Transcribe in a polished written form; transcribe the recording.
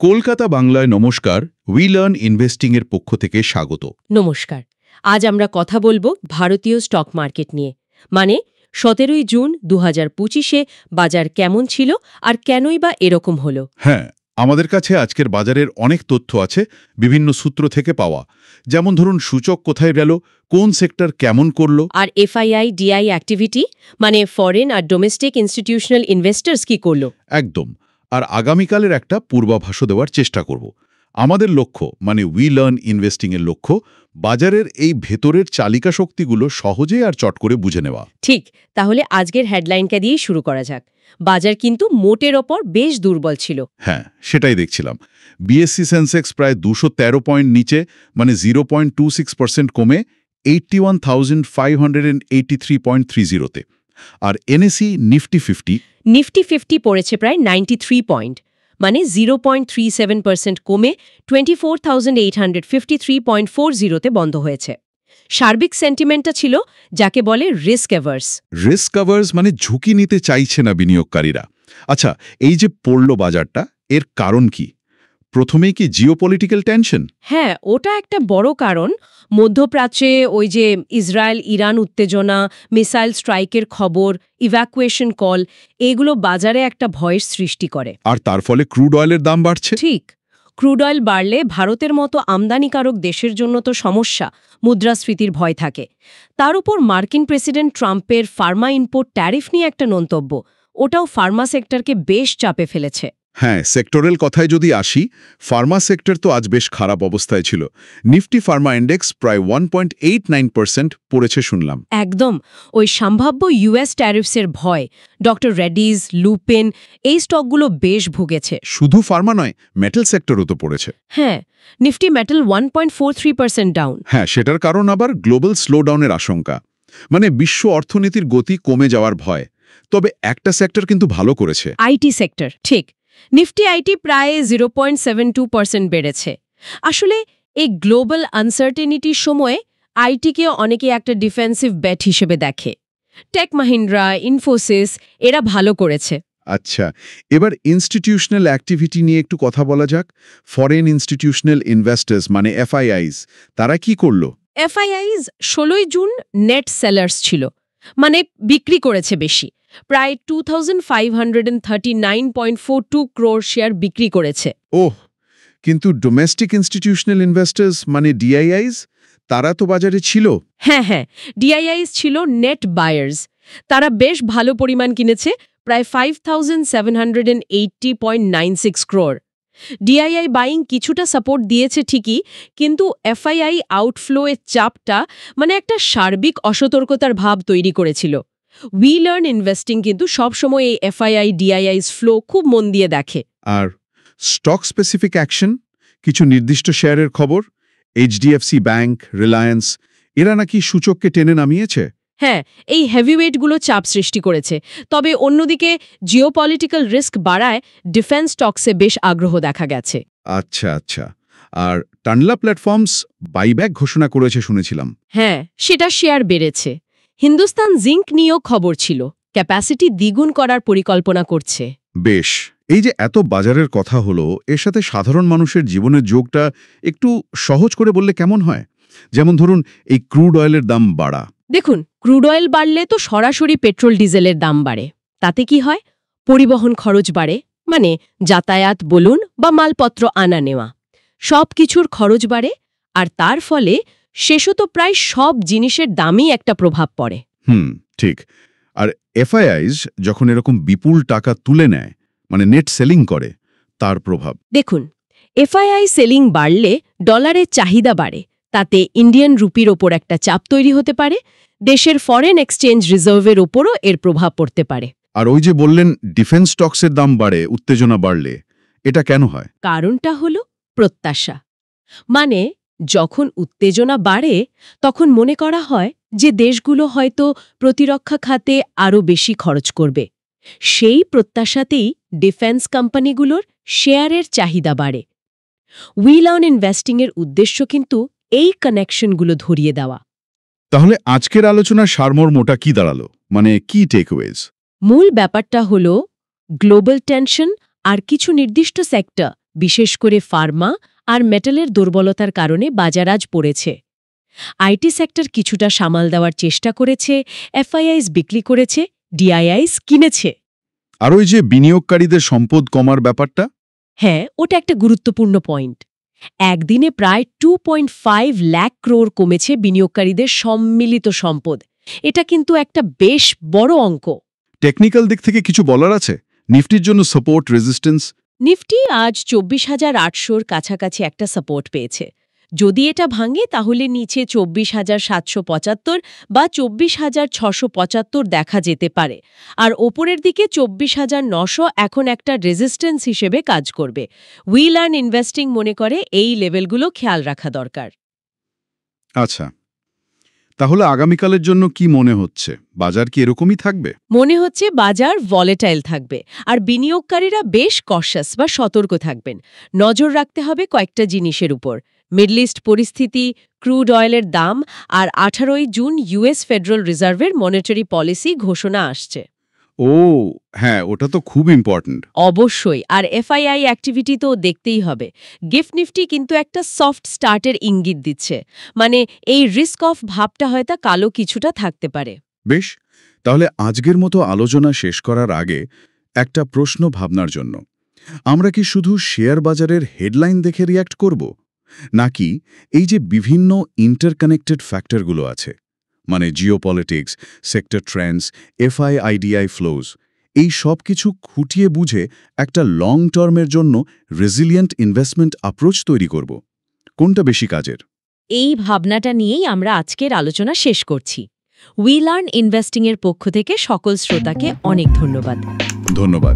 কলকাতা বাংলায় নমস্কার, we learn investing এর পক্ষ থেকে স্বাগত। নমস্কার। আজ আমরা কথা বলবো ভারতীয় স্টক মার্কেট নিয়ে, মানে 17 জুন 2025-এ বাজার কেমন ছিল আর কেনই বা এরকম হলো। হ্যাঁ, আমাদের কাছে আজকের বাজারের অনেক তথ্য আছে, বিভিন্ন সূত্র থেকে পাওয়া। যেমন ধরুন সূচক কোথায় গেল, কোন সেক্টর কেমন করলো, আর এফআইআই ডিআই অ্যাক্টিভিটি, মানে ফরেন আর ডোমেস্টিক ইনস্টিটিউশনাল ইনভেস্টর্স কি করলো। একদম। আর আগামীকালের একটা পূর্বাভাসও দেওয়ার চেষ্টা করব। আমাদের লক্ষ্য, মানে উই লার্ন ইনভেস্টিং এর লক্ষ্য, বাজারের এই ভেতরের চালিকা শক্তিগুলো সহজে আর চট করে বুঝে নেওয়া। ঠিক, তাহলে আজকের হেডলাইনটা দিয়েই শুরু করা যাক। বাজার কিন্তু মোটের ওপর বেশ দুর্বল ছিল। হ্যাঁ, সেটাই দেখছিলাম। বিএসসি সেন্সেক্স প্রায় 213 পয়েন্ট নিচে, মানে 0.26% কমে 81,583.30-তে। আর এনএসই নিফটি 50 পড়েছে প্রায় 93 পয়েন্ট, মানে 0.37% কমে 24,853.40-তে বন্ধ হয়েছে। সার্বিক সেন্টিমেন্টটা ছিল যাকে বলে রিস্ক অ্যাভার্স। রিস্ক কভার্স, মানে ঝুঁকি নিতে চাইছে না বিনিয়োগকারীরা। আচ্ছা, এই যে পড়ল বাজারটা, এর কারণ কি? প্রথমেই কি জিওপলিটিক্যাল টেনশন? হ্যাঁ, ওটা একটা বড় কারণ। মধ্যপ্রাচ্যে ওই যে ইসরায়েল ইরান উত্তেজনা, মিসাইল স্ট্রাইকের খবর, ইভ্যাকুয়েশন কল, এগুলো বাজারে একটা ভয়ের সৃষ্টি করে। আর তার ফলে ক্রুড অয়েলের দাম বাড়ছে। ঠিক, ক্রুড অয়েল বাড়লে ভারতের মতো আমদানিকারক দেশের জন্য তো সমস্যা, মুদ্রাস্ফীতির ভয় থাকে। তার উপর মার্কিন প্রেসিডেন্ট ট্রাম্পের ফার্মা ইম্পোর্ট ট্যারিফ নিয়ে একটা মন্তব্য, ওটাও ফার্মা সেক্টরকে বেশ চাপে ফেলেছে। হ্যাঁ, সেক্টরের কথায় যদি আসি, ফার্মা সেক্টর তো আজ বেশ খারাপ অবস্থায় ছিল। নিফটি ফার্মা ইন্ডেক্স প্রায় 1.89% পড়েছে শুনলাম। একদম, ওই সম্ভাব্য ইউএস ট্যারিফসের ভয় ডক্টর রেড্ডিজ, লুপেন, এই স্টকগুলো বেশ ভুগেছে। শুধু ফার্মা নয়, মেটাল সেক্টরও তো পড়েছে। হ্যাঁ, নিফটি মেটাল 1.43% ডাউন। হ্যাঁ, সেটার কারণ আবার গ্লোবাল স্লোডাউনের আশঙ্কা, মানে বিশ্ব অর্থনীতির গতি কমে যাওয়ার ভয়। তবে একটা সেক্টর কিন্তু ভালো করেছে, আইটি সেক্টর। ঠিক, নিফটি আইটি প্রায় 0.72% বেড়েছে। আসলে এই গ্লোবাল আনসার্টেনিটির সময়ে আইটিকে অনেকে একটা ডিফেন্সিভ ব্যাট হিসেবে দেখে। টেক মাহিন্দ্রা, ইনফোসিস, এরা ভালো করেছে। আচ্ছা, এবার ইনস্টিটিউশনাল অ্যাক্টিভিটি নিয়ে একটু কথা বলা যাক। ফরেন ইনস্টিটিউশনাল ইনভেস্টার্স, মানে এফআইআইস, তারা কি করলো? এফআইআইস 16 জুন নেট সেলার্স ছিল, মানে বিক্রি করেছে বেশি, প্রায় 2,539.42 ক্রোর শেয়ার বিক্রি করেছে। ওহ, কিন্তু ডোমেস্টিক ইনস্টিটিউশনাল ইনভেস্টার্স, মানে ডিআইআইস, তারা তো বাজারে ছিল। হ্যাঁ, ডিআইআইস ছিল নেট বায়ার্স। তারা বেশ ভালো পরিমাণ কিনেছে, প্রায় 5,780.96 ক্রোর। ডিআইআই বাইং কিছুটা সাপোর্ট দিয়েছে ঠিকই, কিন্তু এফআইআই আউটফ্লোয়ের চাপটা মানে একটা সার্বিক অসতর্কতার ভাব তৈরি করেছিল। উই লার্ন ইনভেস্টিং কিন্তু সবসময় এই এফআইআই ডিআইআইস ফ্লো খুব মন দিয়ে দেখে। আর স্টক স্পেসিফিক অ্যাকশন, কিছু নির্দিষ্ট শেয়ারের খবর, এইচডিএফসি ব্যাংক, রিলায়েন্স, এরা নাকি সূচককে টেনে নামিয়েছে। হ্যাঁ, এই হেভিওয়েটগুলো চাপ সৃষ্টি করেছে। তবে অন্যদিকে জিওপলিটিক্যাল রিস্ক বাড়ায় ডিফেন্স স্টকসে বেশ আগ্রহ দেখা গেছে। আচ্ছা। আর টানলা প্ল্যাটফর্মস বাইব্যাক ঘোষণা করেছে শুনেছিলাম। হ্যাঁ, সেটা শেয়ার বেড়েছে। হিন্দুস্তান জিঙ্ক নিয়েও খবর ছিল, ক্যাপাসিটি দ্বিগুণ করার পরিকল্পনা করছে। বেশ, এই যে এত বাজারের কথা হলো, এর সাথে সাধারণ মানুষের জীবনের যোগটা একটু সহজ করে বললে কেমন হয়? যেমন ধরুন, এই ক্রুড অয়েলের দাম বাড়া। দেখুন, ক্রুড অয়েল বাড়লে তো সরাসরি পেট্রোল ডিজেলের দাম বাড়ে। তাতে কি হয়? পরিবহন খরচ বাড়ে, মানে যাতায়াত বলুন বা মালপত্র আনা নেওয়া, সব কিছুর খরচ বাড়ে। আর তার ফলে শেষত প্রায় সব জিনিসের দামই একটা প্রভাব পড়ে। ঠিক। আর এফআইআইস যখন এরকম বিপুল টাকা তুলে নেয়, মানে নেট সেলিং করে, তার প্রভাব দেখুন, এফআইআই সেলিং বাড়লে ডলারের চাহিদা বাড়ে, তাতে ইন্ডিয়ান রুপির ওপর একটা চাপ তৈরি হতে পারে। দেশের ফরেন এক্সচেঞ্জ রিজার্ভের ওপরও এর প্রভাব পড়তে পারে। আর ওই যে বললেন ডিফেন্স স্টকসের দাম বাড়ে উত্তেজনা বাড়লে, এটা কেন হয়? কারণটা হলো প্রত্যাশা। মানে যখন উত্তেজনা বাড়ে তখন মনে করা হয় যে দেশগুলো হয়তো প্রতিরক্ষা খাতে আরও বেশি খরচ করবে। সেই প্রত্যাশাতেই ডিফেন্স কোম্পানিগুলোর শেয়ারের চাহিদা বাড়ে। উই লার্ন ইনভেস্টিংয়ের উদ্দেশ্য কিন্তু এই কানেকশনগুলো ধরিয়ে দেওয়া। তাহলে আজকের আলোচনার সারমর্মটা কি দাঁড়ালো, মানে কি টেকওয়েজ? মূল ব্যাপারটা হলো গ্লোবাল টেনশন আর কিছু নির্দিষ্ট সেক্টর বিশেষ করে ফার্মা আর মেটালের দুর্বলতার কারণে বাজার আজ পড়েছে। আইটি সেক্টর কিছুটা সামাল দেওয়ার চেষ্টা করেছে, এফআইআইস বিক্রি করেছে, ডিআইআইস কিনেছে। আর ওই যে বিনিয়োগকারীদের সম্পদ কমার ব্যাপারটা? হ্যাঁ, ওটা একটা গুরুত্বপূর্ণ পয়েন্ট। একদিনে প্রায় 2.5 লাখ ক্রোড় কমেছে বিনিয়োগকারীদের সম্মিলিত সম্পদ। এটা কিন্তু একটা বেশ বড় অঙ্ক। টেকনিক্যাল দিক থেকে কিছু বলার আছে? নিফটির জন্য সাপোর্ট, রেজিস্ট্যান্স? নিফটি আজ 24,800-র কাছাকাছি একটা সাপোর্ট পেয়েছে। যদি এটা ভাঙে তাহলে নিচে 24,775 বা 24,675 দেখা যেতে পারে, আর ওপরের দিকে 24,900 এখন একটা রেজিস্ট্যান্স হিসেবে কাজ করবে। উই লার্ন ইনভেস্টিং মনে করে এই লেভেলগুলো খেয়াল রাখা দরকার। আচ্ছা, তাহলে আগামীকালের জন্য কি মনে হচ্ছে? বাজার কি এরকমই থাকবে? মনে হচ্ছে বাজার ভলেটাইল থাকবে, আর বিনিয়োগকারীরা বেশ কশাস বা সতর্ক থাকবেন। নজর রাখতে হবে কয়েকটা জিনিসের উপর: মিডল ইস্ট পরিস্থিতি, ক্রুড অয়েলের দাম, আর 18ই জুন ইউএস ফেডারেল রিজার্ভের মনিটারি পলিসি ঘোষণা আসছে। ও হ্যাঁ, ওটা তো খুব ইম্পর্ট্যান্ট। অবশ্যই, আর এফআইআই অ্যাক্টিভিটি তো দেখতেই হবে। গিফট নিফটি কিন্তু একটা সফট স্টার্টের ইঙ্গিত দিচ্ছে, মানে এই রিস্ক অফ ভাবটা হয়তো কালো কিছুটা থাকতে পারে। বেশ, তাহলে আজকের মতো আলোচনা শেষ করার আগে একটা প্রশ্ন ভাবনার জন্য। আমরা কি শুধু শেয়ার বাজারের হেডলাইন দেখে রিয়্যাক্ট করব, নাকি এই যে বিভিন্ন ইন্টারকানেক্টেড ফ্যাক্টরগুলো আছে, মানে জিওপলিটিক্স, সেক্টর ট্রেন্ডস, এফআইআইডিআই ফ্লোজ, এই সব কিছু খুঁটিয়ে বুঝে একটা লং টার্মের জন্য রেজিলিয়েন্ট ইনভেস্টমেন্ট অ্যাপ্রোচ তৈরি করব? কোনটা বেশি কাজের? এই ভাবনাটা নিয়েই আমরা আজকের আলোচনা শেষ করছি। উই লার্ন ইনভেস্টিংয়ের পক্ষ থেকে সকল শ্রোতাকে অনেক ধন্যবাদ। ধন্যবাদ।